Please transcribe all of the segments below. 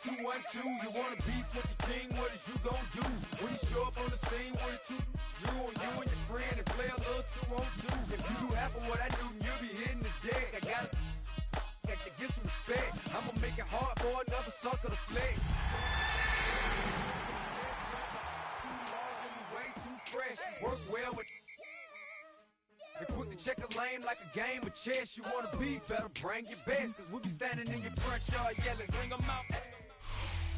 2, 1, 2. You wanna beef with the king, what is you gonna do? When you show up on the scene with a 2, you and your friend and play a little 2 on 2. If you do half of what I do, then you'll be hitting the deck. I gotta get some respect. I'ma make it hard for another sucker to flex. Way too fresh. Work well with and quick to check a lane like a game of chess. You wanna be better, bring your best. Cause we'll be standing in your front yard yelling, bring them out.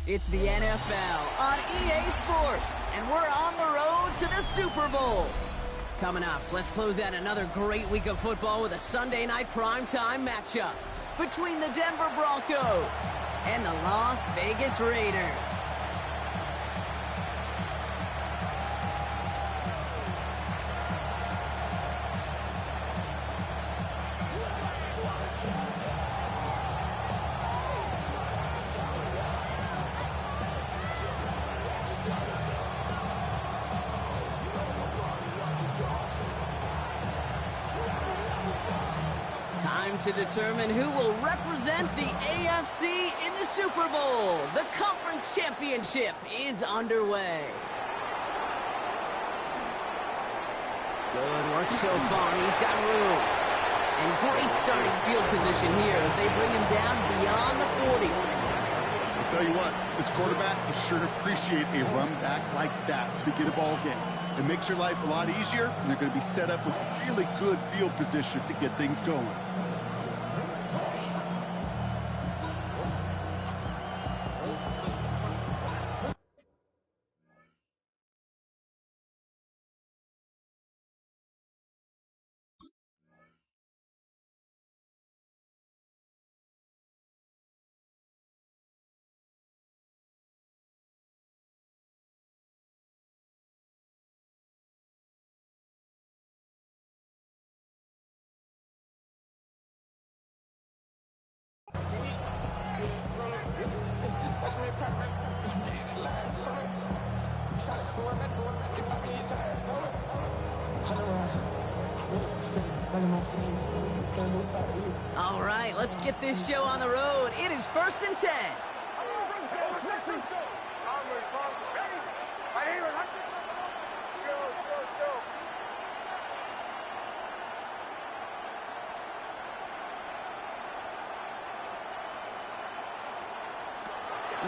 It's the NFL on EA Sports, and we're on the road to the Super Bowl. Coming up, let's close out another great week of football with a Sunday night primetime matchup between the Denver Broncos and the Las Vegas Raiders. Time to determine who will represent the AFC in the Super Bowl. The Conference Championship is underway. Good work so far. He's got room. And great starting field position here as they bring him down beyond the 40. I'll tell you what, this quarterback will sure appreciate a run back like that to begin a ball game. It makes your life a lot easier, and they're going to be set up with really good field position to get things going. All right, let's get this show on the road. It is 1st and 10.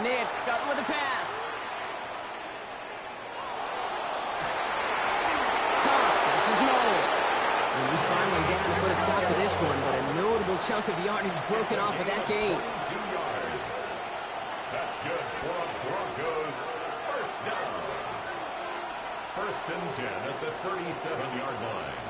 Nick starting with a pass. This is Noel. And he's finally down to put a stop to this one, but a notable chunk of yardage broken off of that game. 2 yards. That's good for the Broncos. First down. 1st and 10 at the 37-yard line.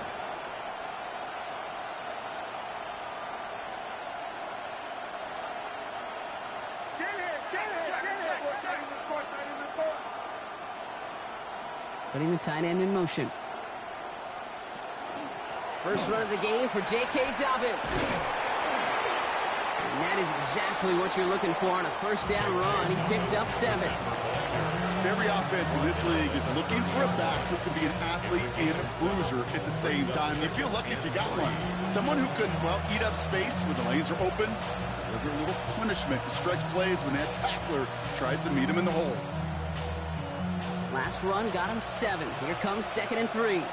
Putting the tight end in motion. First run of the game for J.K. Dobbins. And that is exactly what you're looking for on a first down run. He picked up 7. Every offense in this league is looking for a back who can be an athlete and a bruiser at the same time. You feel lucky if you got one. Someone who can, well, eat up space when the lanes are open, deliver a little punishment to stretch plays when that tackler tries to meet him in the hole. Last run got him 7. Here comes 2nd and 3.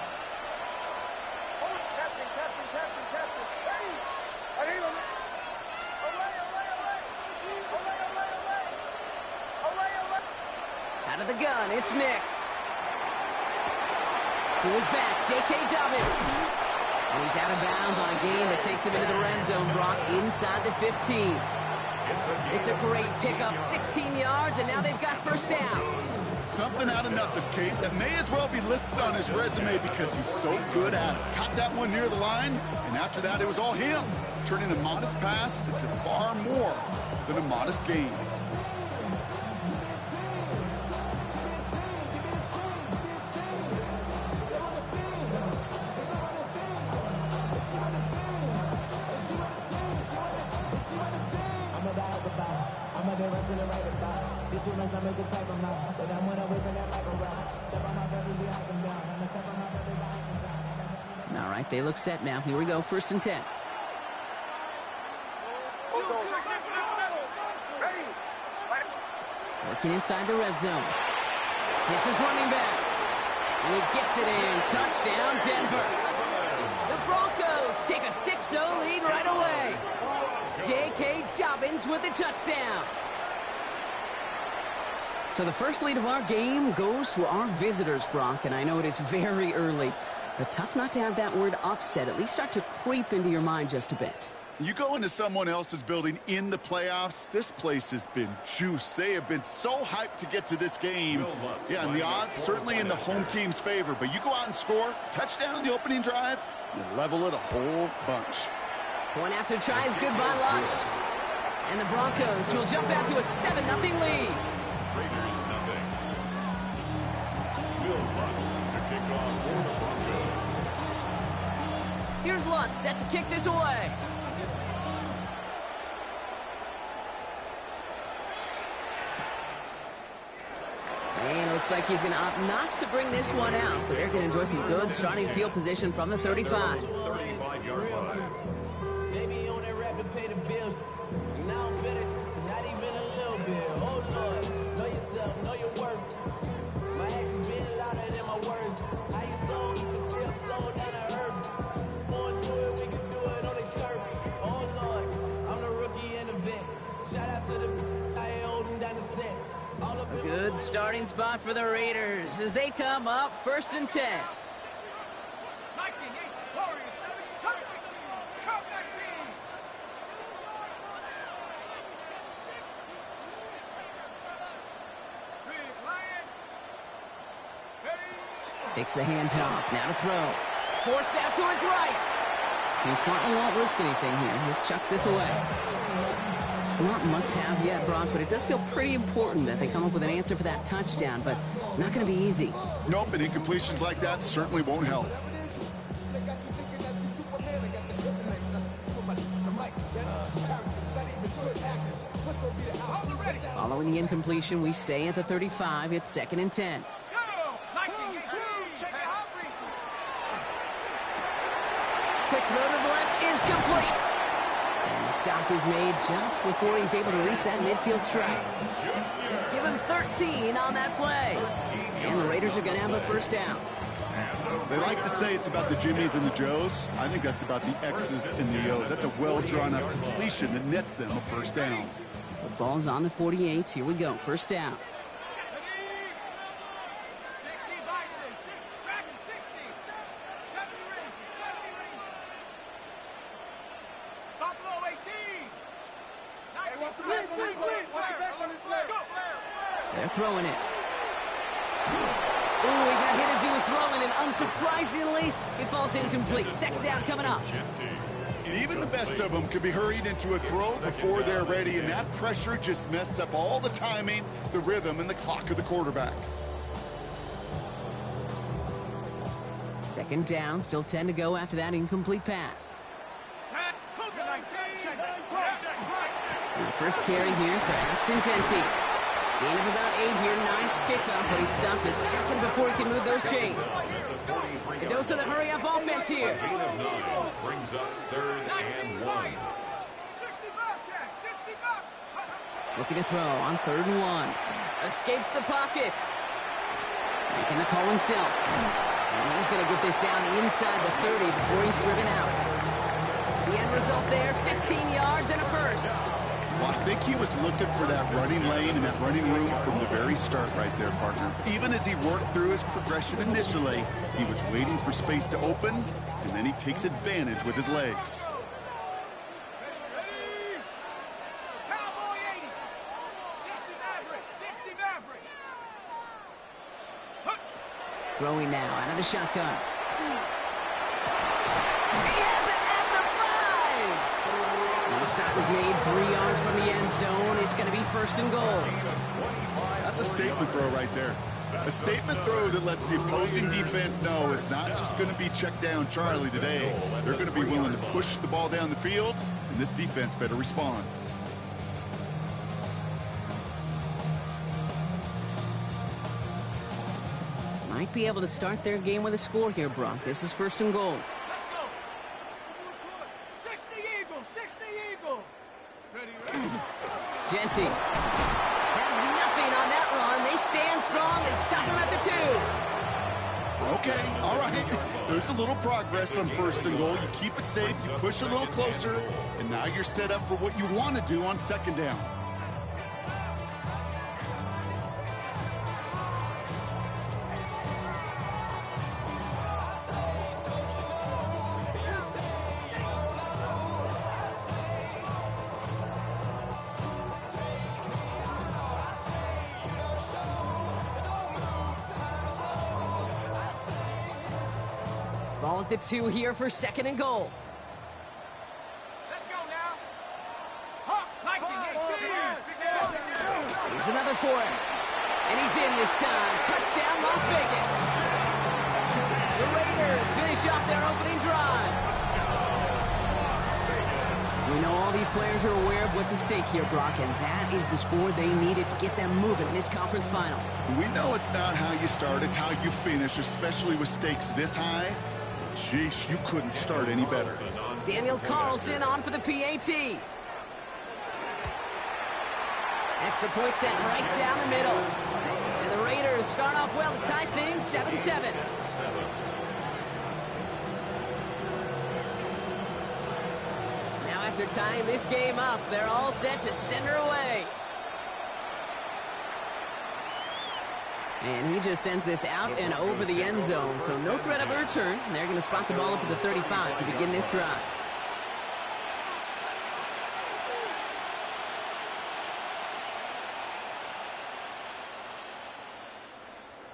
Out of the gun, it's Nix. To his back, J.K. Dobbins. And he's out of bounds on a gain that takes him into the red zone, Brock, inside the 15. It's a great pickup, 16 yards, and now they've got first down. Something out of nothing, Kate, that may as well be listed on his resume because he's so good at it. Caught that one near the line, and after that, it was all him, turning a modest pass into far more than a modest gain. All right, they look set now. Here we go, 1st and 10. Working inside the red zone. Hits his running back. And he gets it in. Touchdown, Denver. The Broncos take a 6-0 lead right away. J.K. Dobbins with the touchdown. So the first lead of our game goes to our visitors, Brock. And I know it is very early, but tough not to have that word upset at least start to creep into your mind just a bit. You go into someone else's building in the playoffs, this place has been juice. They have been so hyped to get to this game. Yeah, and the odds certainly in the home team's favor. But you go out and score, touchdown in the opening drive, you level it a whole bunch. Point after try is good by Lutz. And the Broncos will jump out to a 7-0 lead. Raiders nothing. Will Lutz to kick off for the Broncos. Here's Lutz set to kick this away. And it looks like he's going to opt not to bring this one out. So they're going to enjoy some good starting field position from the 35. 35-yard line. Maybe on that rap to pay the bills. Now I'm better, not even a little bit. Oh Lord, know yourself, know your worth. My actions being louder than my words. How you sold, but still sold down to earth. Wanna do it, we can do it on the turf. Oh Lord, I'm the rookie in the vet. Shout out to the I ain't holding down the set. A good starting spot for the Raiders as they come up 1st and 10. Takes the handoff, now to throw. Forced out to his right. He smartly won't risk anything here. Just chucks this away. Not must-have yet, Brock, but it does feel pretty important that they come up with an answer for that touchdown, but not going to be easy. Nope, and incompletions like that certainly won't help. Following the incompletion, we stay at the 35. It's 2nd and 10. Quick throw to the left is complete. And the stop is made just before he's able to reach that midfield strike. Give him 13 on that play. And the Raiders are going to have a 1st down. They like to say it's about the Jimmies and the Joes. I think that's about the X's and the O's. That's a well-drawn-up completion that nets them a 1st down. The ball's on the 48. Here we go. 1st down. They're throwing it. Ooh, he got hit as he was throwing, and unsurprisingly, it falls incomplete. 2nd down coming up. And even the best of them could be hurried into a throw before they're ready, and that pressure just messed up all the timing, the rhythm, and the clock of the quarterback. 2nd down, still 10 to go after that incomplete pass. And the first carry here for Ashton Genty. Gain of about 8 here. Nice pickup, but he stopped a second before he can move those chains. A dose of the hurry-up offense here. Gain of 9 brings up 3rd and 1. Looking to throw on 3rd and 1. Escapes the pocket. Making the call himself. And he's going to get this down inside the 30 before he's driven out. The end result there, 15 yards and a 1st. Well, I think he was looking for that running lane and that running room from the very start right there, partner. Even as he worked through his progression initially, he was waiting for space to open, and then he takes advantage with his legs. Throwing now out of the shotgun. He has it at the 5! Now the stop was made 3 yards from the end zone. It's going to be 1st and goal. That's a statement throw right there. A statement throw that lets the opposing defense know it's not just going to be check down Charlie today. They're going to be willing to push the ball down the field, and this defense better respond. Might be able to start their game with a score here, Brock. This is 1st and goal. Genty has nothing on that Okay, all right. There's a little progress on 1st and goal. You keep it safe, you push a little closer, and now you're set up for what you want to do on 2nd down. Ball at the 2 here for 2nd and goal. Let's go now. Here's another for him. And he's in this time. Touchdown, Las Vegas. The Raiders finish off their opening drive. We know all these players are aware of what's at stake here, Brock, and that is the score they needed to get them moving in this conference final. We know it's not how you start, it's how you finish, especially with stakes this high. Jeez, you couldn't start any better. Daniel Carlson on for the PAT. Extra point set right down the middle. And the Raiders start off well to tie things 7-7. Now after tying this game up, they're all set to send her away. And he just sends this out and over the end zone, so no threat of a return. They're going to spot the ball up at the 35 to begin this drive.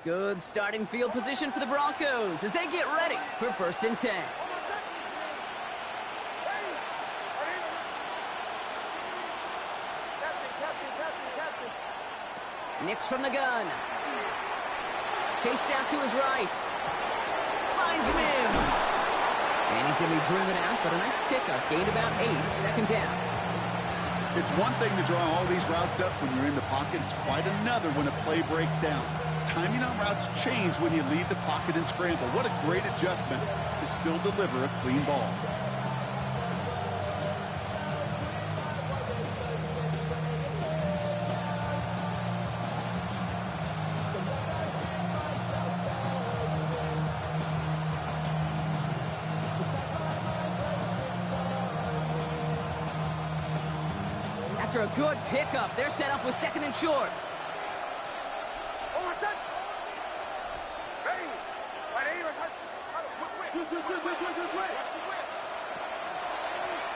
Good starting field position for the Broncos as they get ready for 1st and 10. Nix from the gun. Chased out to his right. Finds Mims. And he's going to be driven out, but a nice pickup. Gained about 8, 2nd down. It's one thing to draw all these routes up when you're in the pocket. It's quite another when a play breaks down. Timing on routes change when you leave the pocket and scramble. What a great adjustment to still deliver a clean ball. After a good pickup, they're set up with 2nd and short.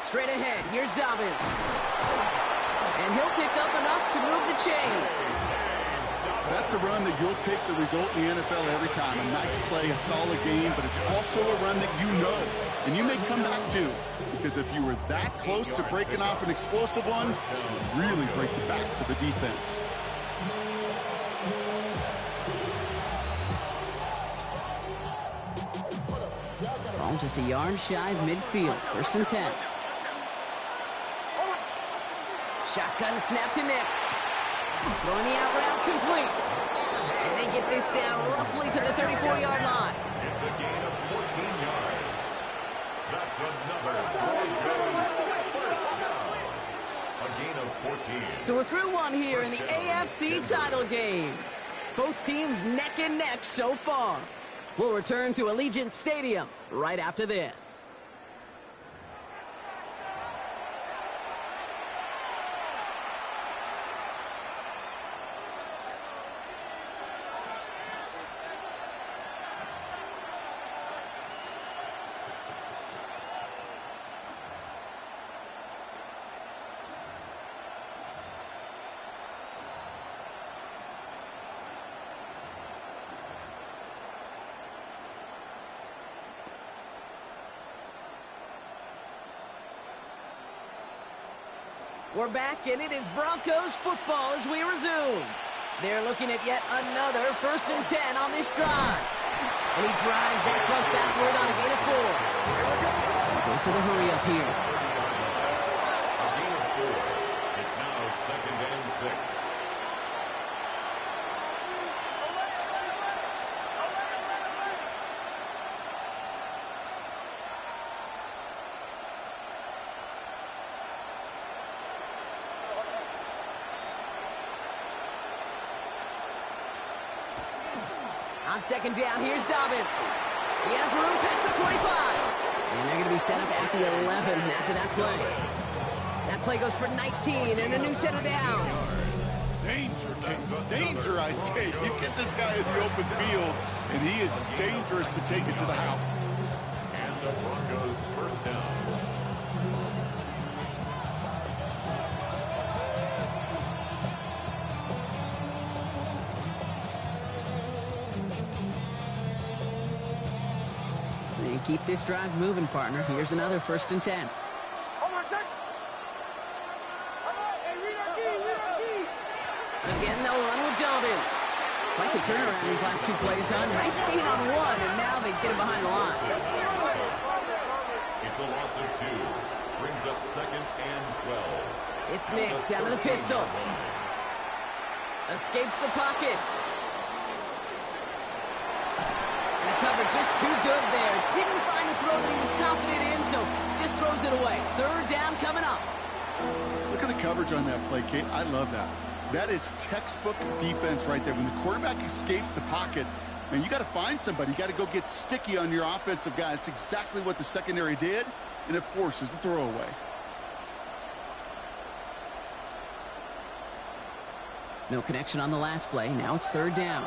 Straight ahead, here's Dobbins. And he'll pick up enough to move the chains. That's a run that you'll take the result in the NFL every time. A nice play, a solid game, but it's also a run that you know, and you may come back to. Because if you were that close to breaking off an explosive one, you really break the backs of the defense. Ball just a yard shy of midfield. 1st and 10. Shotgun snap to Nix. Throwing the out route complete. And they get this down roughly to the 34-yard line. It's a gain of 14 yards. That's another Broncos 1st down. A gain of 14. So we're through one here in the AFC title game. Both teams neck and neck so far. We'll return to Allegiant Stadium right after this. We're back, and it is Broncos football as we resume. They're looking at yet another 1st and 10 on this drive. And he drives that puck backward on a gain of 4. Goes to the hurry up here. A gain of 4. It's now 2nd and 6. On second down, here's Dobbins. He has room past the 25. And they're going to be set up at the 11 after that play. That play goes for 19 and a new set of downs. Danger, King. Danger, I say. You get this guy in the open field, and he is dangerous to take it to the house. And the Broncos first down. And keep this drive moving, partner. Here's another 1st and 10. Again, they'll run with Dobbins. Quite the turnaround these last 2 plays, huh? Nice gain on 1, and now they get him behind the line. It's a loss of 2. Brings up 2nd and 12. It's Nix out of the pistol. Escapes the pocket. And the coverage just too good there. Didn't find the throw that he was confident in, so just throws it away. 3rd down coming up. Look at the coverage on that play, Kate. I love that. That is textbook defense right there. When the quarterback escapes the pocket, man, you got to find somebody. You got to go get sticky on your offensive guy. That's exactly what the secondary did, and it forces the throwaway. No connection on the last play. Now it's 3rd down.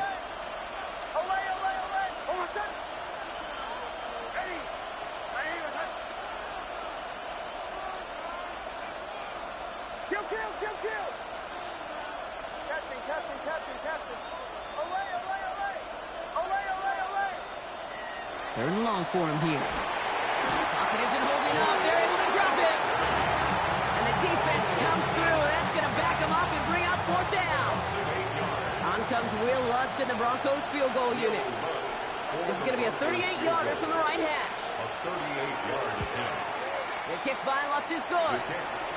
Third and long for him here. Pocket isn't holding up. They're able to drop it. And the defense comes through. That's going to back him up and bring up 4th down. On comes Will Lutz in the Broncos field goal unit. This is going to be a 38-yarder from the right hash. A 38-yard attempt. The kick by Lutz is good.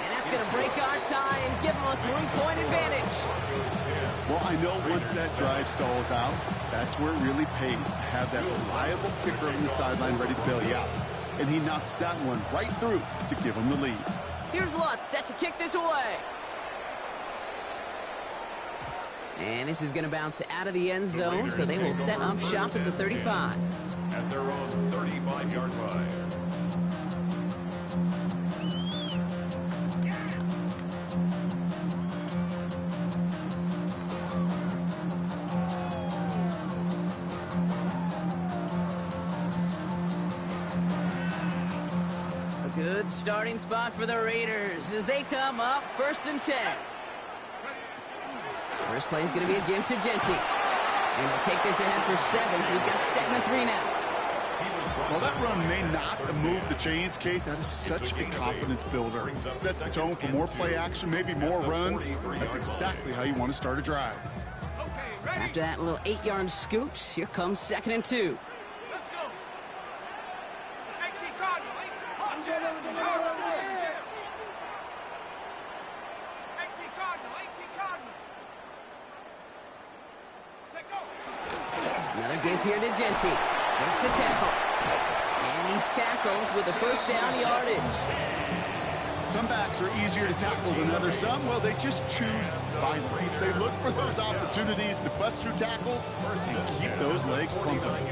And that's going to break our tie and give them a 3-point advantage. Well, I know once that drive stalls out, that's where it really pays to have that reliable kicker on the sideline ready to bail you out. And he knocks that one right through to give him the lead. Here's Lutz set to kick this away. And this is going to bounce out of the end zone, so they will set up shop at the 35. At their own 35-yard line. Good starting spot for the Raiders as they come up 1st and 10. First play is going to be a give to Genty. And they'll take this ahead for 7. We've got 2nd and 3 now. Well, that run may not move the chains, Kate. That is such a confidence builder. Sets the tone for more play action, maybe more runs. That's exactly how you want to start a drive. After that little 8-yard scoot, here comes 2nd and 2. Another give here to Genty. Makes the tackle. And he's tackled with the 1st down yardage. Some backs are easier to tackle than others. Some, well, they just choose violence. They look for those opportunities to bust through tackles and keep those legs pumping.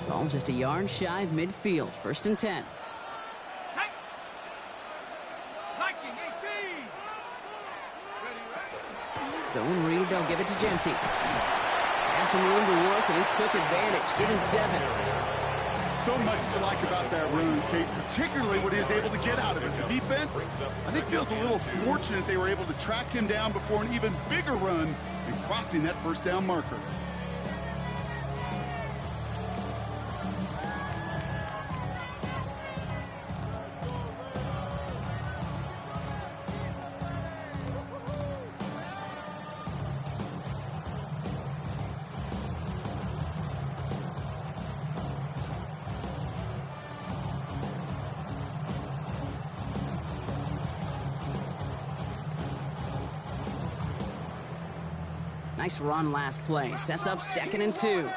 Ball just a yard shy of midfield. 1st and 10. Zone read, they'll give it to Genty. Had some room to work, and he took advantage, giving 7. So much to like about that run, Kate, particularly what he was able to get out of it. The defense, I think, feels a little fortunate they were able to track him down before an even bigger run and crossing that 1st down marker. Nice run last play. Sets up 2nd and 2.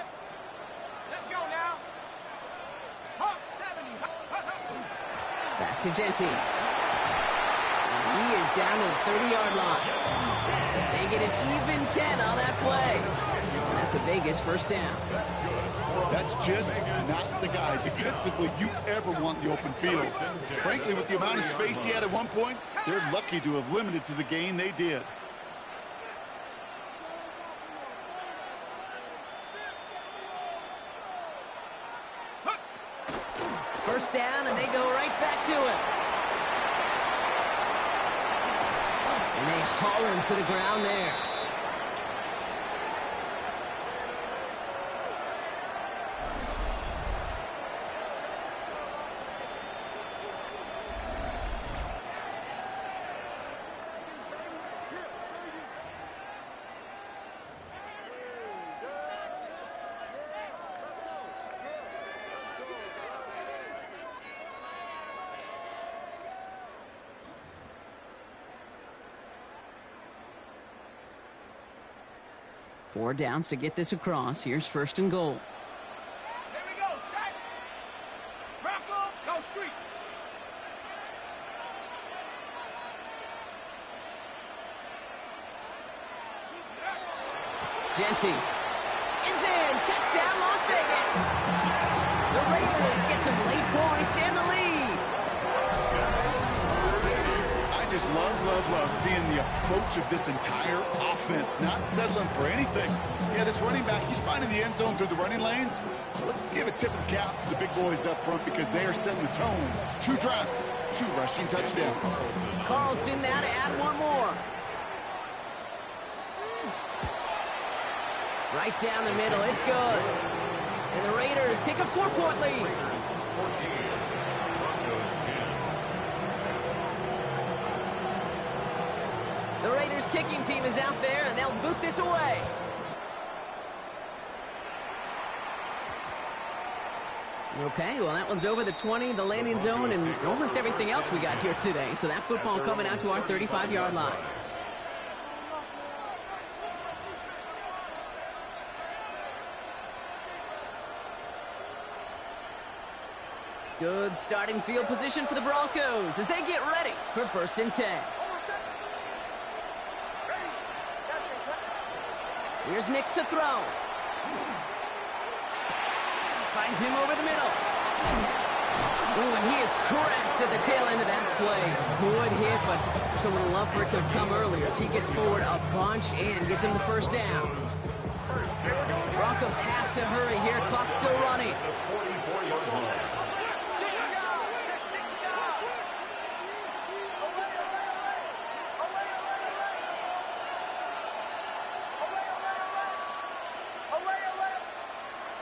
Let's go now. Back to Genty. And is down to the 30-yard line. They get an even 10 on that play. That's a Vegas first down. That's just not the guy defensively you ever want in the open field. Frankly, with the amount of space he had at one point, they're lucky to have limited to the gain they did. First down, and they go right back to it. And they haul him to the ground there. Four downs to get this across. Here's first and goal. Here we go, set. Rocco, go street. Genty is in. Touchdown, Las Vegas. The Raiders get some late points in the lead. I just love seeing the approach of this entire offense, not settling for anything. Yeah, this running back, he's finding the end zone through the running lanes. Let's give a tip of the cap to the big boys up front because they are setting the tone. 2 drives, 2 rushing touchdowns. Carlson now to add one more. Right down the middle, it's good. And the Raiders take a 4-point lead. Raiders 14, Broncos 10. The Raiders kicking team is out there, and they'll boot this away. Okay, well, that one's over the 20, the landing zone, and almost everything else we got here today. So that football coming out to our 35-yard line. Good starting field position for the Broncos as they get ready for first and 10. Here's Nix to throw. Finds him over the middle. Ooh, and he is cracked at the tail end of that play. Good hit, but someone would love for it to have come earlier as he gets forward a bunch and gets him the first down. Broncos have to hurry here. Clock's still running. 44-yard line.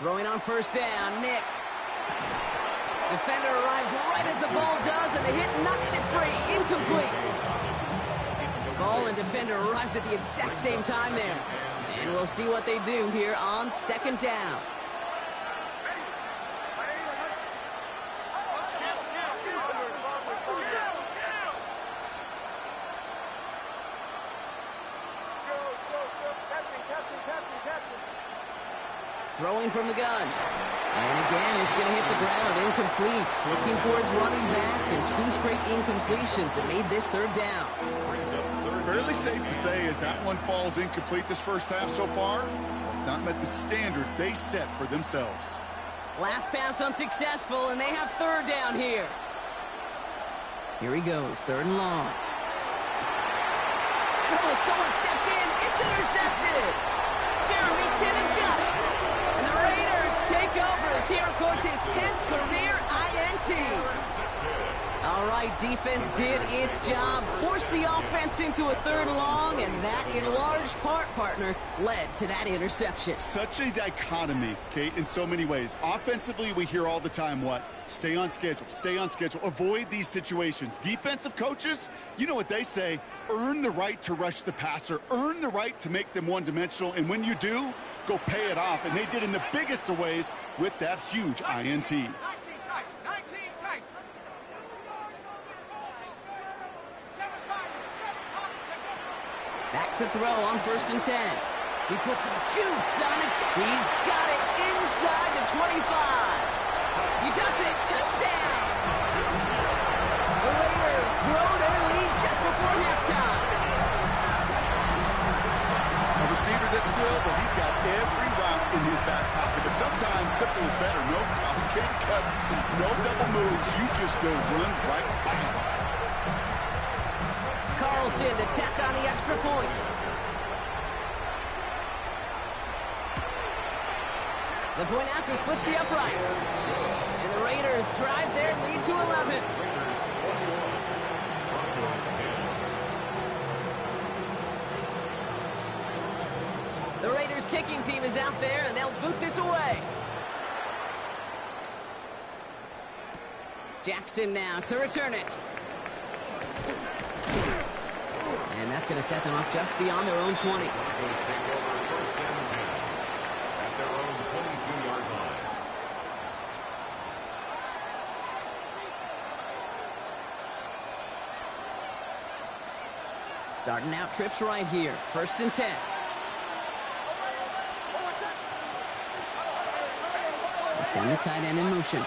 Throwing on first down, Nix. Defender arrives right as the ball does, and the hit knocks it free. Incomplete. Ball and defender arrived at the exact same time there. And we'll see what they do here on second down. Throwing from the gun. And again, it's going to hit the ground. Incomplete. Looking for his running back, and 2 straight incompletions that made this third down. Fairly safe to say as that one falls incomplete this first half so far, it's not met the standard they set for themselves. Last pass unsuccessful, and they have third down here. Here he goes, third and long. And oh, someone stepped in. It's intercepted. Jeremy Chin has got it. And the Raiders take over as he records his 10th career INT. All right, defense did its job, forced the offense into a third and long, and that, in large part, partner, led to that interception. Such a dichotomy, Kate, in so many ways. Offensively, we hear all the time what? Stay on schedule, avoid these situations. Defensive coaches, you know what they say, earn the right to rush the passer, earn the right to make them one-dimensional, and when you do, go pay it off. And they did in the biggest of ways with that huge INT. 19 tight, 19 tight. Back to throw on first and 10. He puts some juice on it. He's got it inside the 25. He does it. Touchdown. The Raiders grow their lead just before halftime. A receiver this skilled, well, he's got every route in his back pocket. But sometimes simple is better. No complicated cuts, no double moves. You just go run right by him. Carlson to tack on the extra point. The point after splits the uprights. And the Raiders drive their lead to 11. Raiders 21, Broncos 10. The Raiders kicking team is out there, and they'll boot this away. Jackson now to return it. And that's going to set them up just beyond their own 20. Broncos take over first and 10 at their own 22-yard line. Starting out trips right here. First and 10. They send the tight end in motion.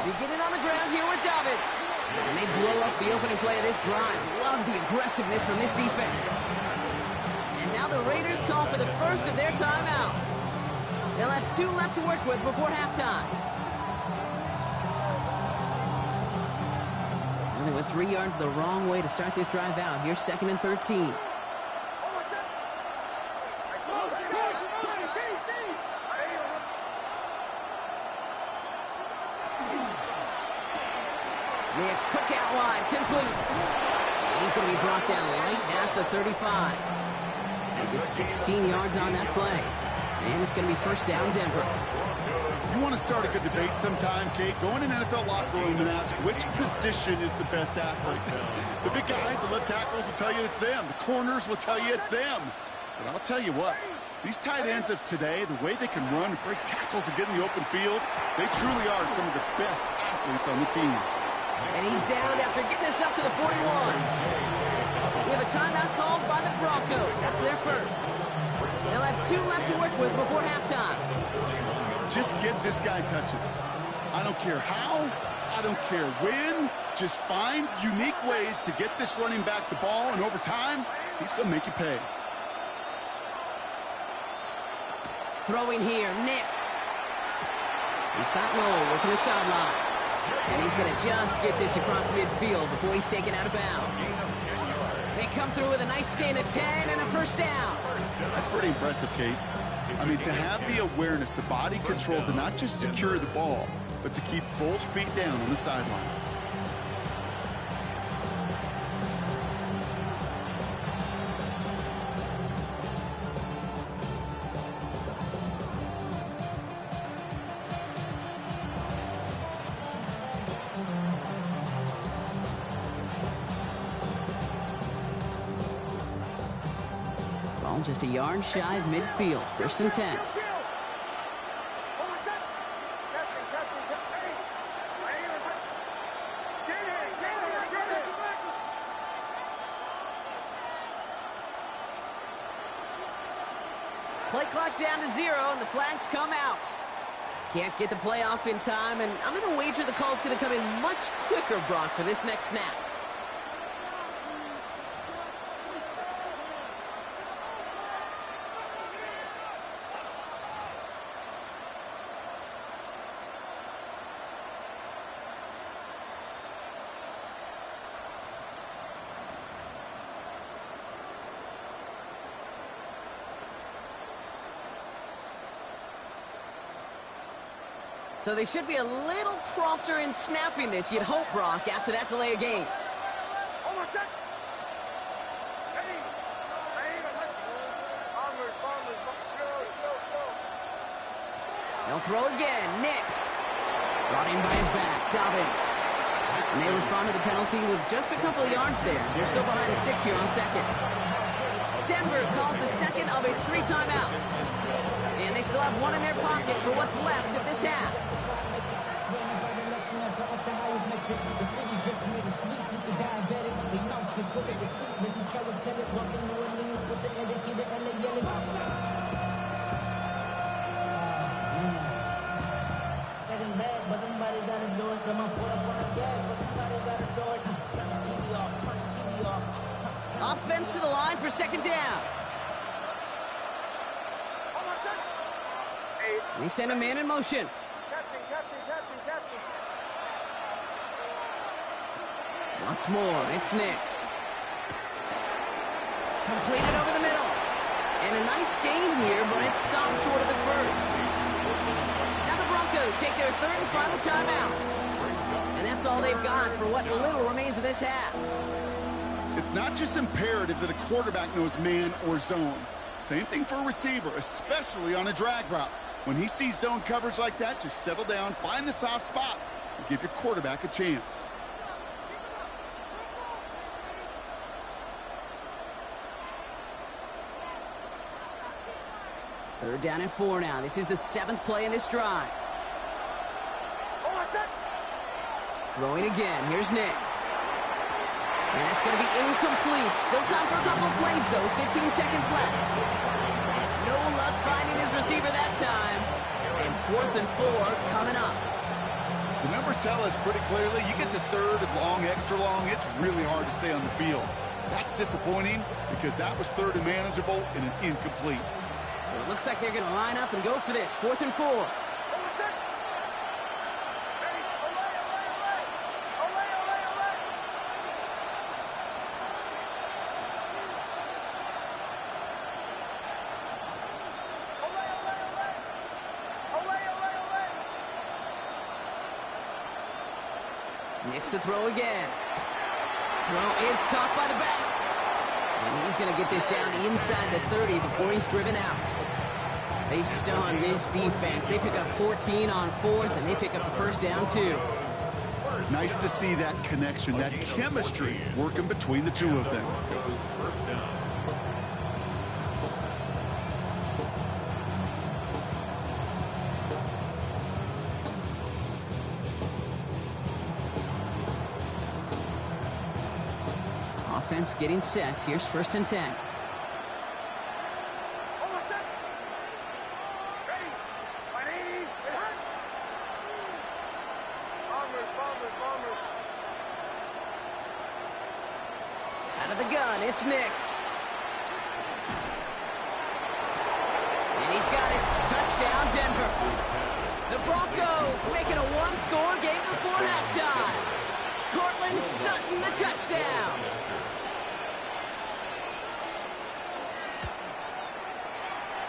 Beginning on the ground here with Dobbins. And they blow up the opening play of this drive. Love the aggressiveness from this defense. And now the Raiders call for the first of their timeouts. They'll have 2 left to work with before halftime. And they went 3 yards the wrong way to start this drive out. Here's 2nd and 13. Nix, cook out wide, complete. He's going to be brought down right at the 35. He gets 16 yards on that play. And it's going to be first down, Denver. You want to start a good debate sometime, Kate? Go in an NFL locker room and ask which position is the best athlete. The big guys, the left tackles will tell you it's them. The corners will tell you it's them. But I'll tell you what, these tight ends of today, the way they can run, break tackles, and get in the open field, they truly are some of the best athletes on the team. And he's down after getting this up to the 41. We have a timeout called by the Broncos. That's their first. They'll have 2 left to work with before halftime. Just get this guy touches. I don't care how, I don't care when. Just find unique ways to get this running back the ball, and over time, he's going to make you pay. Throwing here, Nix. He's got Lowell working the sideline. And he's going to just get this across midfield before he's taken out of bounds. They come through with a nice gain of 10 and a first down. That's pretty impressive, Kate. I mean, to have the awareness, the body control to not just secure the ball, but to keep both feet down on the sideline. Ball just a yard shy of midfield. First and 10. Play clock down to 0, and the flags come out. Can't get the play off in time, and I'm going to wager the call's going to come in much quicker, Brock, for this next snap. So they should be a little prompter in snapping this, you'd hope, Brock, after that delay of game. They'll throw again. Nix. Brought in by his back. Dobbins. And they respond to the penalty with just a couple of yards there. They're still behind the sticks here on second. Denver calls the second of its 3 timeouts. And they still have 1 in their pocket for what's left of this half. Offense to the line for second down. They send a man in motion. Once more, it's Nix. Completed over the middle. And a nice gain here, but it's stopped short of the first. Now the Broncos take their third and final timeout. And that's all they've got for what little remains of this half. It's not just imperative that a quarterback knows man or zone. Same thing for a receiver, especially on a drag route. When he sees zone coverage like that, just settle down, find the soft spot, and give your quarterback a chance. Third down and 4 now. This is the 7th play in this drive. Throwing again. Here's Nix. And that's going to be incomplete. Still time for a couple of plays, though. 15 seconds left. No luck finding his receiver that time. And 4th and 4 coming up. The numbers tell us pretty clearly, you get to third and long, extra long, it's really hard to stay on the field. That's disappointing because that was third and manageable and an incomplete. So it looks like they're going to line up and go for this. 4th and 4. Nix to throw again. Throw is caught by the back. And he's going to get this down inside the 30 before he's driven out. They stun this defense. They pick up 14 on 4th, and they pick up the first down, too. Nice to see that connection, that chemistry working between the two of them. Offense getting set. Here's 1st and 10. Out of the gun, it's Nix. And he's got it. Touchdown, Denver. The Broncos making a one-score game before halftime. Cortland Sutton, the touchdown.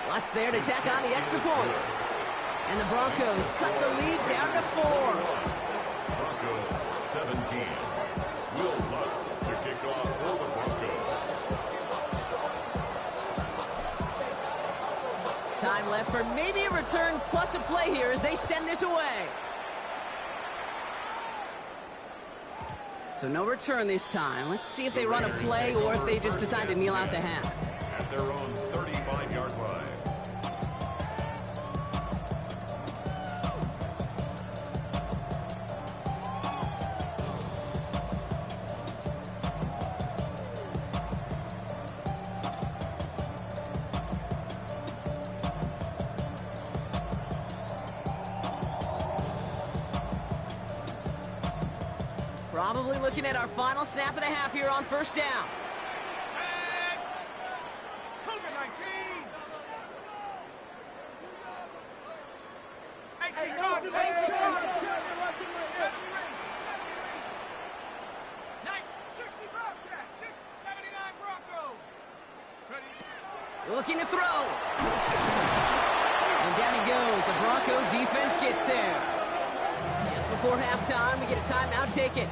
Lots there to tack on the extra point. And the Broncos cut the lead down to 4. Broncos 17. Will Lutz to kick off for the Broncos. Time left for maybe a return plus a play here as they send this away. So no return this time. Let's see if they run a play or if they just decide to kneel out the half. At their own 35-yard line. Probably looking at our final snap of the half here on 1st down. COVID-19. 18 guard. 18 guard. 60 Bobcats. 79 Broncos. Looking to throw. And down he goes. The Bronco defense gets there. Just before halftime, we get a timeout taken.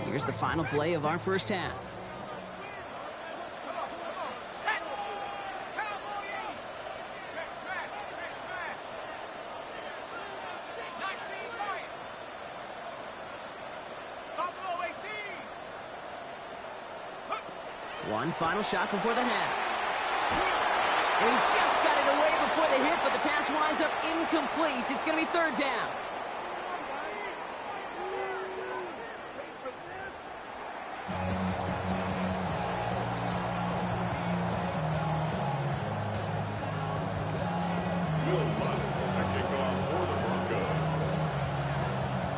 Here's the final play of our first half. One final shot before the half. And he just got it away before the hit, but the pass winds up incomplete. It's going to be third down.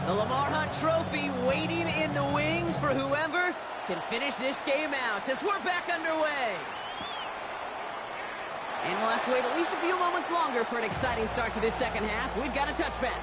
The Lamar Hunt Trophy waiting in the wings for whoever can finish this game out as we're back underway. And we'll have to wait at least a few moments longer for an exciting start to this second half. We've got a touchback.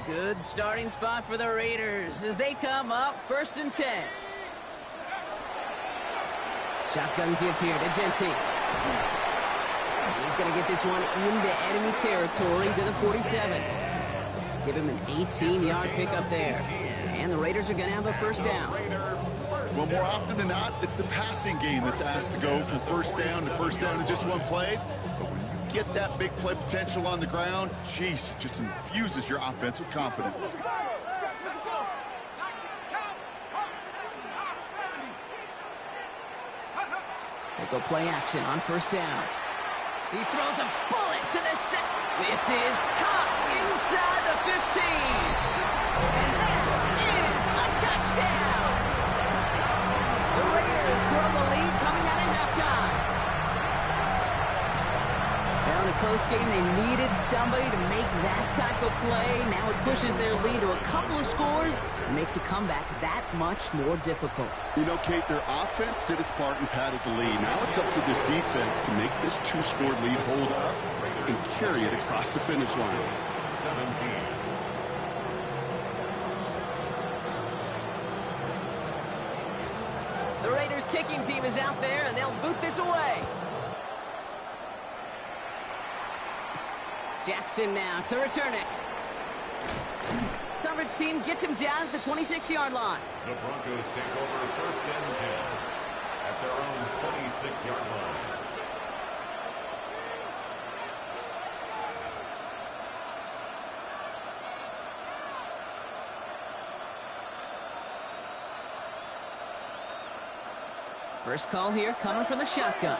Good starting spot for the Raiders as they come up 1st and 10. Shotgun give here to Genty. He's going to get this one into enemy territory to the 47. Give him an 18-yard pickup there. And the Raiders are going to have a first down. Well, more often than not, it's the passing game that's asked to go from first down in just one play. But when you get that big play potential on the ground, geez, it just infuses your offense with confidence. They go play action on first down. He throws a bullet to the set. This is caught inside the 15. And that is a touchdown. The Raiders grow the lead coming out of halftime. Now in a close game, they needed somebody to make that type of play. Now it pushes their lead to a couple of scores and makes a comeback that much more difficult. You know, Kate, their offense did its part and padded the lead. Now it's up to this defense to make this two-score lead hold up and carry it across the finish line. 17. The Raiders kicking team is out there, and they'll boot this away. Jackson now to return it. Coverage team gets him down at the 26-yard line. The Broncos take over 1st and 10 at their own 26-yard line. First call here coming from the shotgun.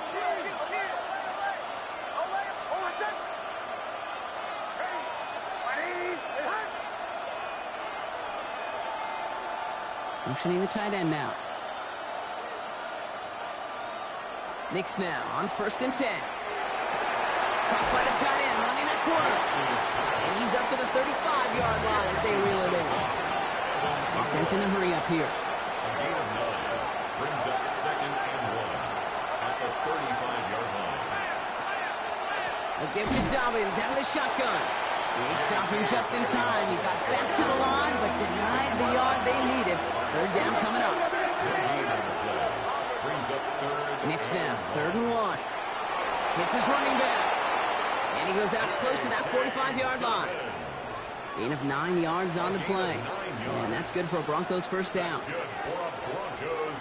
Motioning the tight end now. Nix now on 1st and 10. Caught by the tight end running that corner. And he's up to the 35-yard line as they reel it in. Offense in a hurry up here. A gain of 9 brings up 2nd and 1 at the 35-yard line. A give to Dobbins out of the shotgun. They stop him just in time. He got back to the line, but denied the yard they needed. Third down coming up. Nix now, 3rd and 1. Hits his running back. And he goes out close to that 45-yard line. Gain of 9 yards on the play. And that's good for a Broncos first down.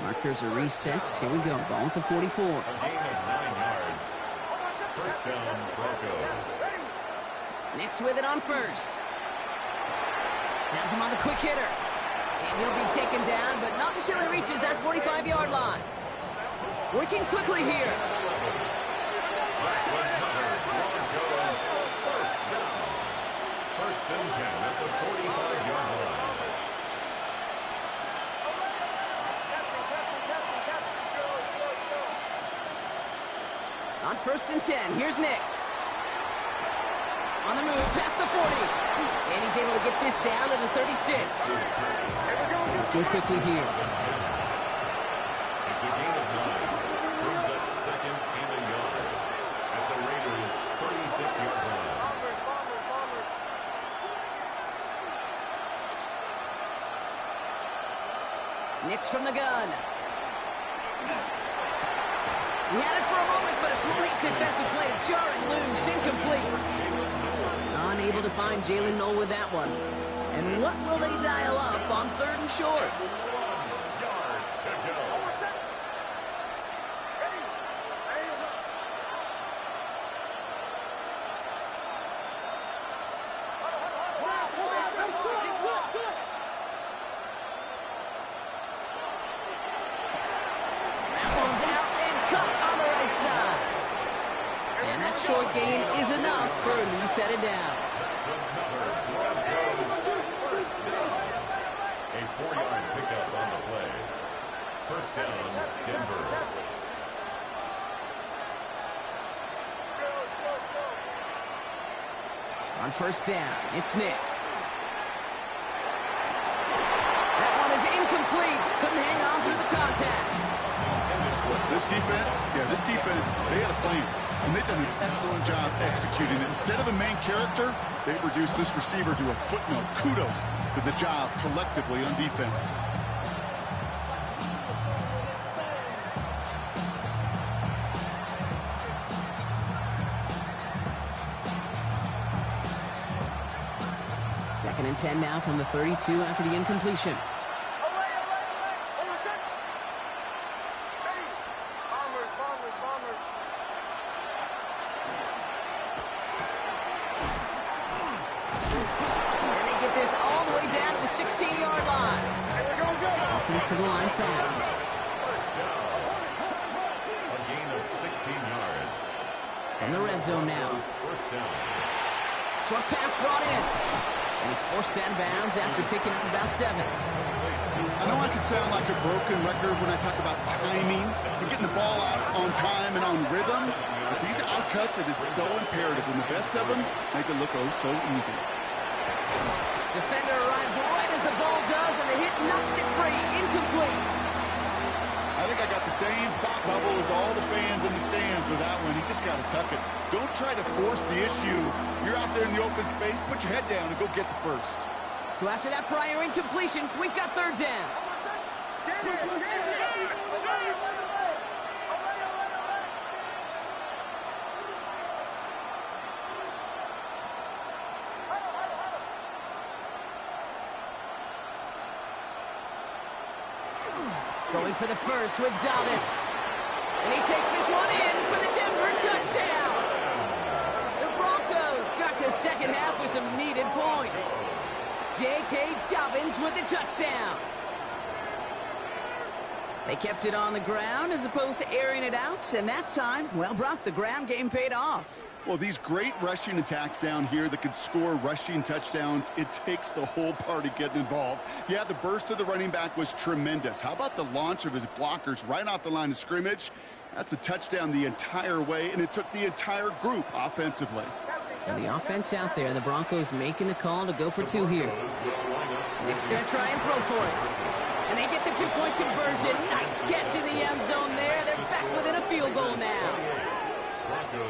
Markers are reset. Here we go. Ball at the 44. A gain of 9 yards. First down, Broncos. Nix with it on 1st. Has him on the quick hitter. And he'll be taken down, but not until he reaches that 45-yard line. Working quickly here. That's another Broncos first down. 1st and 10 at the 45-yard line. On 1st and 10, here's Nix. On the move, past the 40. And he's able to get this down to the 36. Working quickly here. It's a gain of 9. Brings up 2nd and a yard at the Raiders' 36-yard line. Nix from the gun. He had it for a moment. defensive play to jar it loose. Incomplete. Unable to find Jalen Knoll with that one. And what will they dial up on 3rd and short? 1 yard to go. That one's out and cut on the right side. And that short gain is enough for a new set it down. A 4-yard pickup on the play. First down, Denver. On first down, it's Nix. That one is incomplete. Couldn't hang on through the contact. This defense, they had a plan, and they've done an excellent job executing it. Instead of a main character, they've reduced this receiver to a footnote. Kudos to the job collectively on defense. Second and 10 now from the 32 after the incompletion. And they get this all the way down to the 16-yard line. Offensive line fast. First down. A gain of 16 yards. In the red zone now. First down. Short pass brought in. And he's forced out of bounds after picking up about 7. I know I can sound like a broken record when I talk about timing and getting the ball out on time and on rhythm, but these outcuts, it is so imperative, and the best of them make it look oh so easy. Defender arrives right as the ball does, and the hit knocks it free. Incomplete. I think I got the same thought bubble as all the fans in the stands with that one. He just got to tuck it. Don't try to force the issue. You're out there in the open space, put your head down and go get the first. So after that prior incompletion, we've got 3rd down. Going for the first with Dobbins. And he takes this one in for the Denver touchdown. The Broncos start the second half with some needed points. J.K. Dobbins with the touchdown. They kept it on the ground as opposed to airing it out, and that time, well, Brock, the ground game paid off. Well, these great rushing attacks down here that can score rushing touchdowns, it takes the whole party getting involved. Yeah, the burst of the running back was tremendous. How about the launch of his blockers right off the line of scrimmage? That's a touchdown the entire way, and it took the entire group offensively. So the offense out there, the Broncos making the call to go for 2 here. Nick's going to try and throw for it. And they get the 2-point conversion. Nice catch in the end zone there. They're back within a field goal now.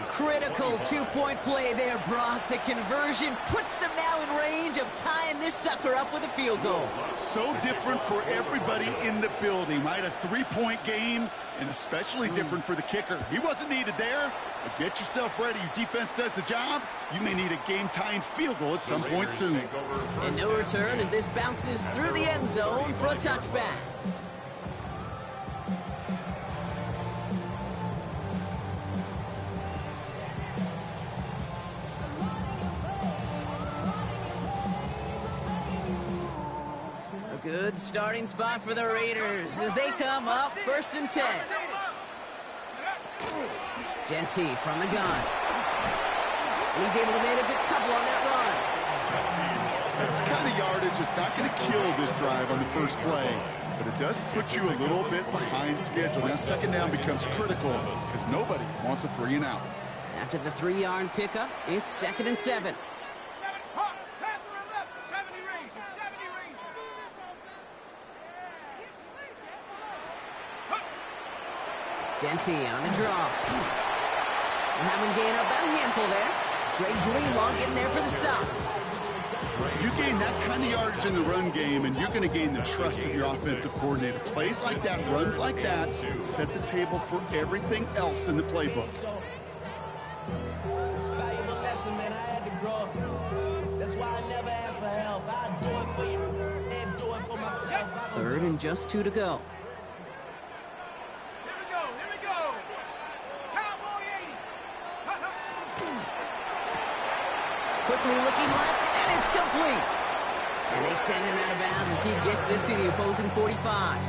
Critical 2-point play there, Brock. The conversion puts them now in range of tying this sucker up with a field goal. So different for everybody in the building, right? A 3-point game, and especially different for the kicker. He wasn't needed there, but get yourself ready. Your defense does the job. You may need a game-tying field goal at some point soon. And no return as this bounces through the end zone for a touchback. Good starting spot for the Raiders as they come up 1st and 10. Genty from the gun. And he's able to manage a couple on that run. That's the kind of yardage that's not going to kill this drive on the first play, but it does put you a little bit behind schedule. Now second down becomes critical because nobody wants a 3-and-out. After the 3-yard pickup, it's 2nd and 7. Genty on the draw. And having gained about a handful there. Greg Greenlaw getting there for the stop. You gain that kind of yardage in the run game, and you're going to gain the trust of your offensive coordinator. Plays like that, runs like that, set the table for everything else in the playbook. and just 2 to go. Here we go. Cowboy 80. Quickly looking left, and it's complete. And they send him out of bounds as he gets this to the opposing 45.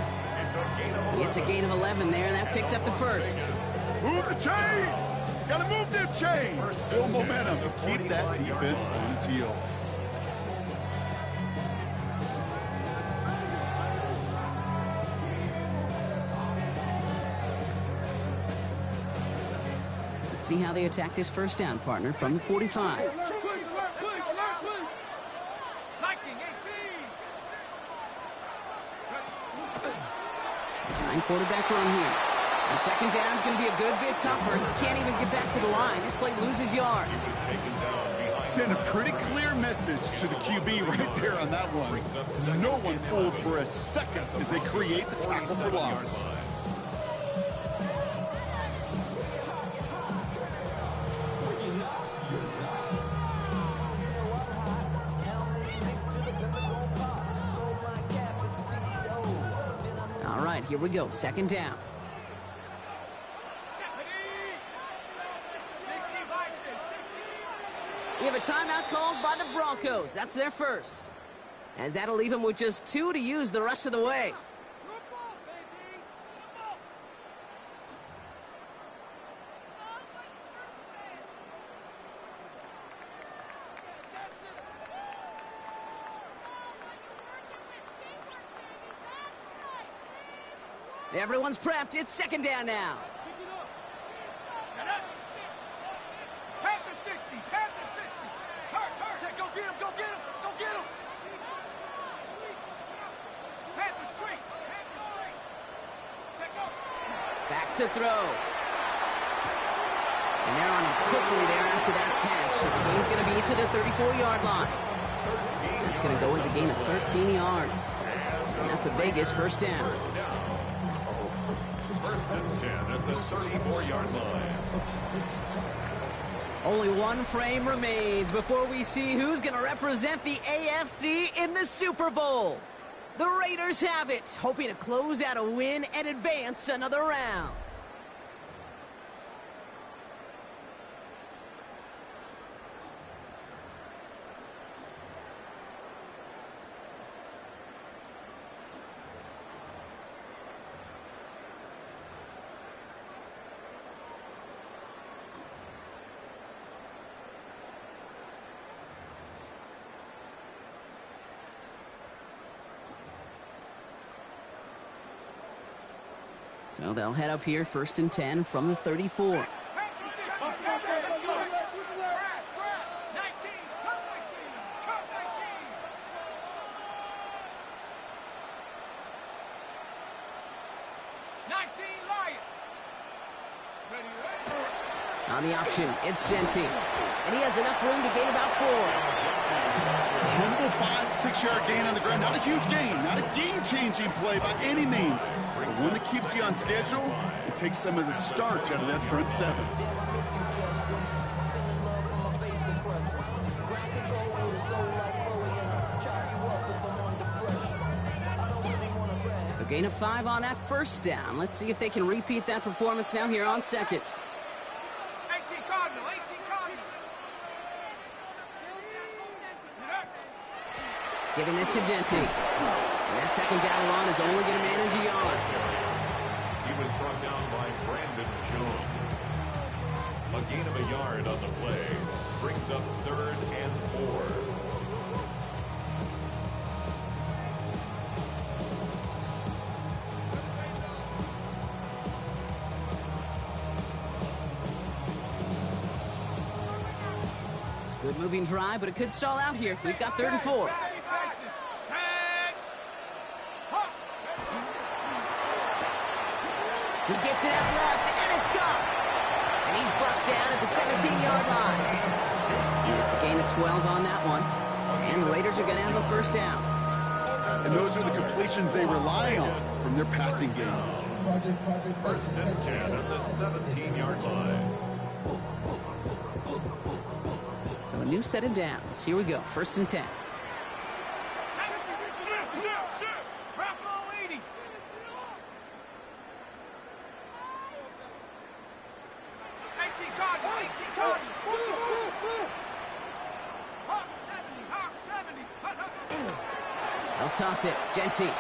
It's a gain of 11 there. That picks up the first. Move the chains! Gotta move them chains! Build momentum and keep that defense on its heels. Let's see how they attack this first down, partner, from the 45. Design quarterback run here. And second down is going to be a good bit tougher. He can't even get back to the line. This play loses yards. Send a pretty clear message to the QB right there on that one. No one fooled for a second as they create the tackle for loss. All right, here we go. Second down. We have a timeout called by the Broncos. That's their first. As that'll leave them with just 2 to use the rest of the way. Everyone's prepped. It's second down now. Panther 60. Check, go get him. Panther straight. Check, go. Back to throw. And they're on him quickly there after that catch. So the gain's going to be to the 34-yard line. That's going to go as a gain of 13 yards. And that's a Vegas first down. First and 10 at the 34-yard line. Only one frame remains before we see who's going to represent the AFC in the Super Bowl. The Raiders have it, hoping to close out a win and advance another round. So they'll head up here, first and 10 from the 34. On the option, it's Genty. And he has enough room to gain about 4. Humble 5-6 yard gain on the ground. Not a huge gain, not a game-changing play by any means. But one that keeps you on schedule, it takes some of the starch out of that front seven. So gain of 5 on that first down. Let's see if they can repeat that performance now here on second. 18 Cardinal. Giving this to Genty. And that second down run is only going to manage a yard. He was brought down by Brandon Jones. A gain of a yard on the play brings up 3rd and 4. Good moving drive, but it could stall out here. We've got 3rd and 4. He gets it out left, and it's caught. And he's brought down at the 17-yard line. And it's a gain of 12 on that one. And the Raiders are going to have a first down. And those are the completions they rely on from their passing game. First and 10 at the 17-yard line. So a new set of downs. Here we go. 1st and 10. Bravo 80. They'll toss it. Genty. He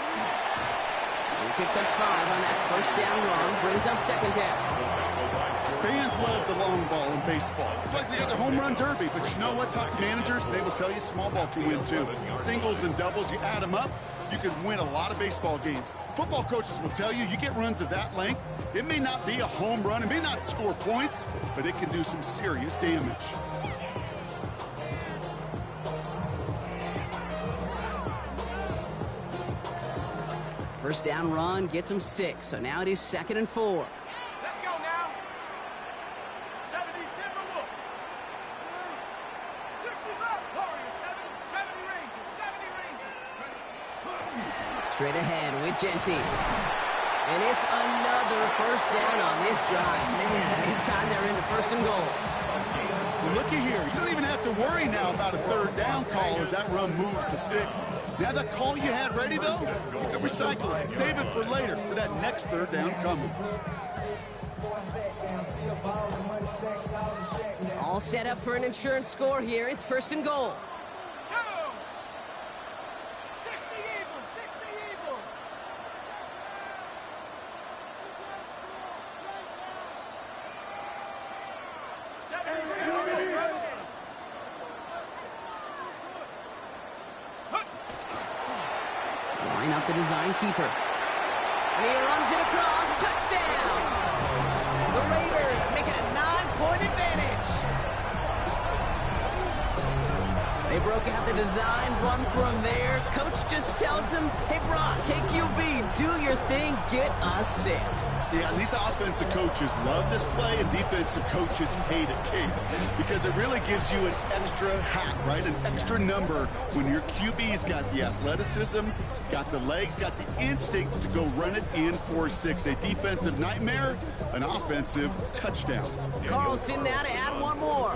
picks up 5 on that first down run. Brings up second down. Fans love the long ball in baseball. It's like they got the home run derby, but you know what? Talk to managers, they will tell you small ball can win too. Singles and doubles, you add them up, you can win a lot of baseball games. Football coaches will tell you, you get runs of that length, it may not be a home run, it may not score points, but it can do some serious damage. First down run gets him 6, so now it is 2nd and 4. Let's go now. 70 Timberwolf. 60 left. Warriors 70 Rangers. 70 Rangers. Straight ahead with Genty. And it's another first down on this drive. Man, this time they're into 1st and goal. Looky here, you don't even have to worry now about a 3rd down call as that run moves the sticks. Now that call you had ready though, you can recycle it, save it for later, for that next 3rd down coming. All set up for an insurance score here. It's 1st and goal. Go. 60 Eagles. 60 Eagles. Line up the design keeper. And he runs it across. Touchdown! The Raiders make it a 9-point advantage. They broke out the design run from there. Coach just tells him, hey, Brock, KQB, do your thing, get us 6. Yeah, and these offensive coaches love this play, and defensive coaches hate it, Kate, because it really gives you an extra hat, right? An extra number when your QB's got the athleticism, got the legs, got the instincts to go run it in for 6. A defensive nightmare, an offensive touchdown. Carlson now to add one more.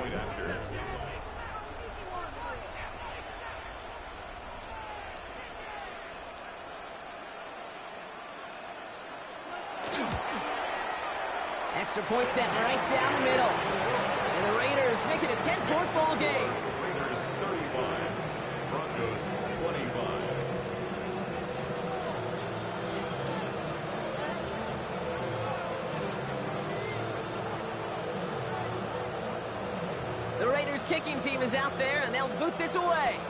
Extra point set right down the middle. And the Raiders make it a 10-point ball game. Raiders 35, Broncos 25. The Raiders kicking team is out there, and they'll boot this away.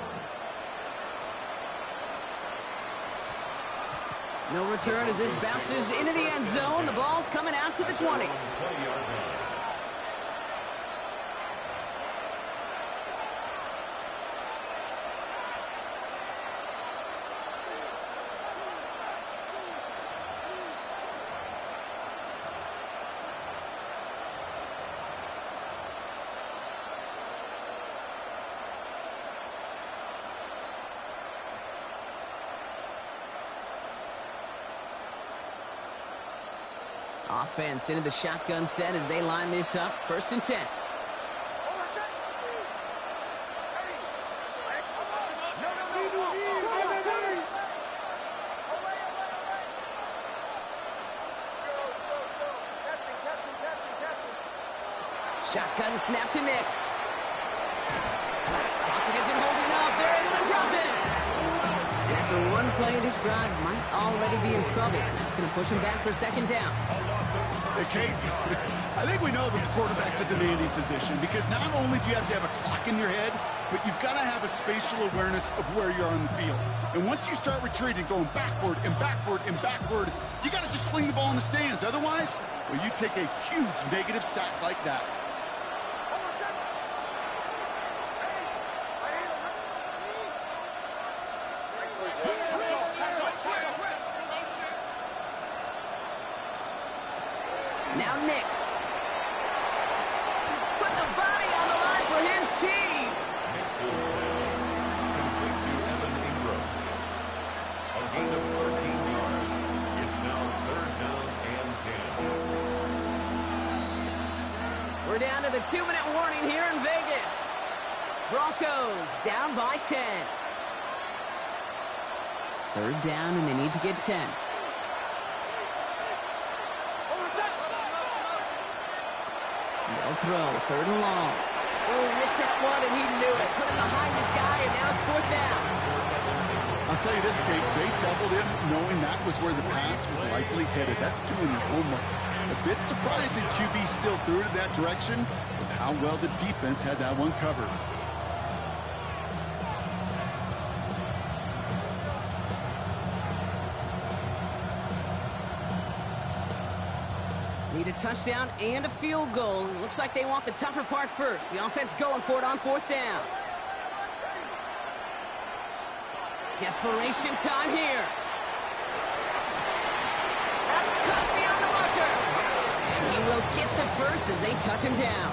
No return as this bounces into the end zone. The ball's coming out to the 20. 20-yard line. Offense into the shotgun set as they line this up. 1st and 10. Shotgun snap to Nix. Pocket isn't holding up. They're able to drop it. And after one play, this drive might already be in trouble. That's going to push him back for 2nd down. Hey, Kate, I think we know that the quarterback's a demanding position because not only do you have to have a clock in your head, but you've got to have a spatial awareness of where you are on the field. And once you start retreating, going backward and backward and backward, you got to just fling the ball in the stands. Otherwise, well, you take a huge negative sack like that. Now Nix. Put the body on the line for his team. Nix's pass complete to Evan Ingram. A gain of 13 yards. It's now 3rd down and 10. We're down to the 2-minute warning here in Vegas. Broncos down by 10. 3rd down, and they need to get 10. No throw, 3rd and long. Oh, he missed that one, and he knew it. Put it behind his guy, and now it's 4th down. I'll tell you this, Kate, they doubled him knowing that was where the pass was likely headed. That's doing your homework. A bit surprising QB still threw it in that direction with how well the defense had that one covered. Need a touchdown and a field goal. Looks like they want the tougher part first. The offense going for it on 4th down. Desperation time here. That's cut beyond the marker. And he will get the first as they touch him down.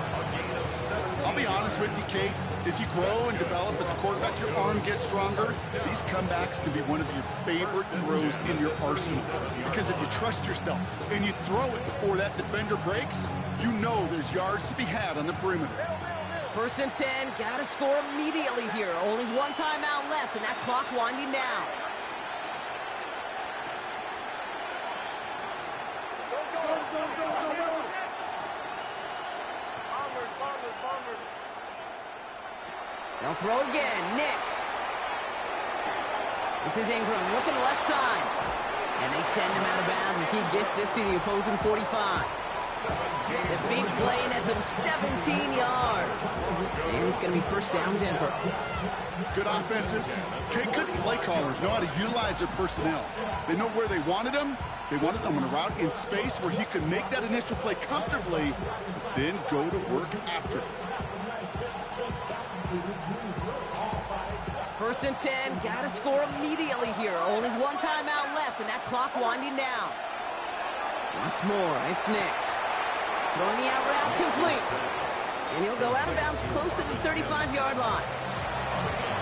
I'll be honest with you, Kate. As you grow and develop as a quarterback, your arm gets stronger. These comebacks can be one of your favorite throws in your arsenal. Because if you trust yourself and you throw it before that defender breaks, you know there's yards to be had on the perimeter. 1st and 10, gotta score immediately here. Only one timeout left and that clock winding down. They'll throw again. Nix. This is Ingram looking left side. And they send him out of bounds as he gets this to the opposing 45. The big play nets him 17 yards. And it's going to be 1st down Denver. Good offenses. Okay, good play callers know how to utilize their personnel. They know where they wanted them. They wanted them on a route in space where he could make that initial play comfortably, then go to work after it. 1st and 10, gotta score immediately here. Only one timeout left, and that clock winding down. Once more, it's Nix. Throwing the out route complete. And he'll go out of bounds close to the 35-yard line.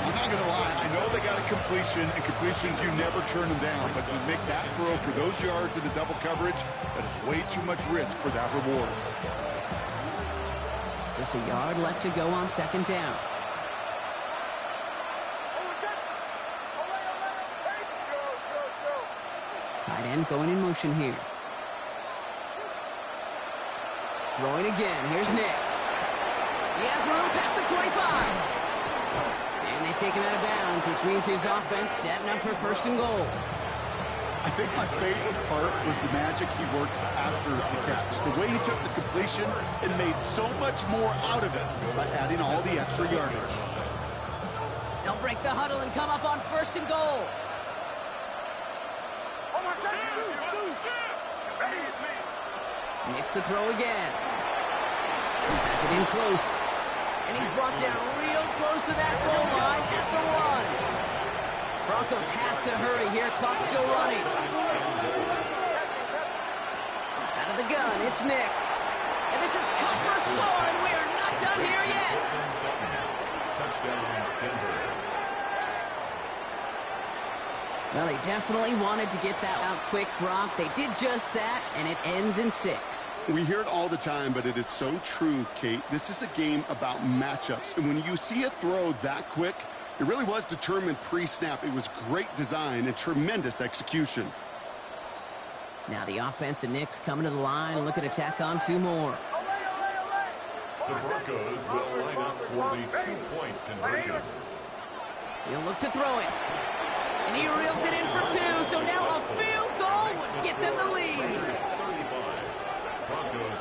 I'm not going to lie. I know they got a completion, and completions, you never turn them down. But to make that throw for those yards in the double coverage, that is way too much risk for that reward. Just a yard left to go on 2nd down. Tight end going in motion here. Throwing again. Here's Nix. He has room past the 25. And they take him out of bounds, which means his offense setting up for 1st and goal. I think my favorite part was the magic he worked after the catch. The way he took the completion and made so much more out of it by adding all the extra yardage. They'll break the huddle and come up on 1st and goal. Nix to throw again. Has it in close. And he's brought down real close to that goal line at the 1. Broncos have to hurry here. Clock's still running. Out of the gun, it's Nix. And this is cut for a score, and we are not done here yet. Touchdown, Denver. Well, they definitely wanted to get that out quick, Brock. They did just that, and it ends in 6. We hear it all the time, but it is so true, Kate. This is a game about matchups. And when you see a throw that quick, it really was determined pre-snap. It was great design and tremendous execution. Now the offense and Nix coming to the line, looking to tack on 2 more. The Broncos will line up for the 2-point conversion. He'll look to throw it. And he reels it in for 2, so now a field goal would get them the lead.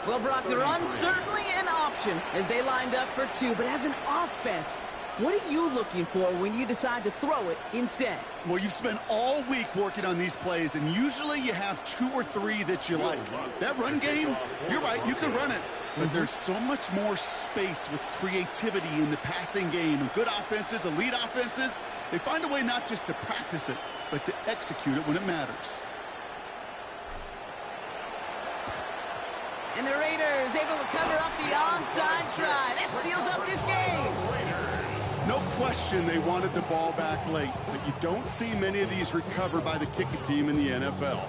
Well, Brock, the run certainly an option as they lined up for 2, but as an offense, what are you looking for when you decide to throw it instead? Well, you've spent all week working on these plays, and usually you have 2 or 3 that you like. That run game, you're right, you can run it. But there's so much more space with creativity in the passing game. And good offenses, elite offenses, they find a way not just to practice it, but to execute it when it matters. And the Raiders able to cover up the onside try. That seals up this game. No question they wanted the ball back late, but you don't see many of these recovered by the kicking team in the NFL.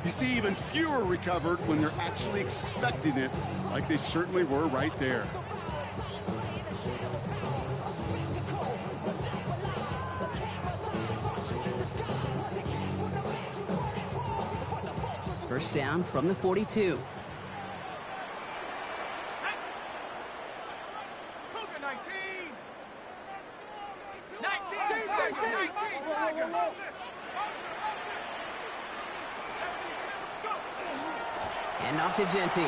You see even fewer recovered when they're actually expecting it, like they certainly were right there. First down from the 42. And off to Genty.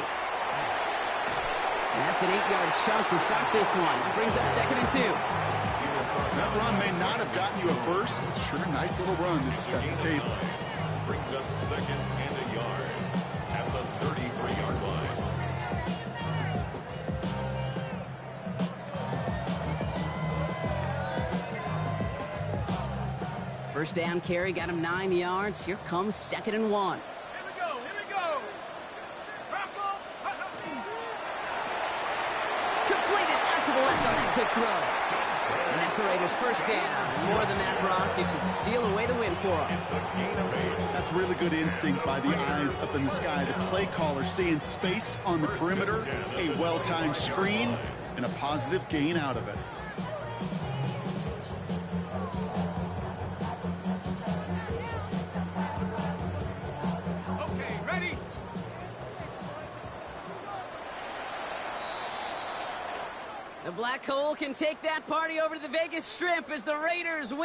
That's an 8-yard chunk to start this one. It brings up 2nd and 2. That run may not have gotten you a first, but sure, nice little run to set the table. Brings up 2nd and a yard at the 33-yard line. First down carry got him 9 yards. Here comes 2nd and 1. Here we go. Completed out to the left on that quick throw. And that's a Raiders first down. More than that, Brock. It should seal away the win for them. It's a gain of 8. That's really good instinct by the eyes up in the sky. The play caller seeing space on the perimeter, a well-timed screen, and a positive gain out of it. Okay, ready? The Black Hole can take that party over to the Vegas Strip as the Raiders win.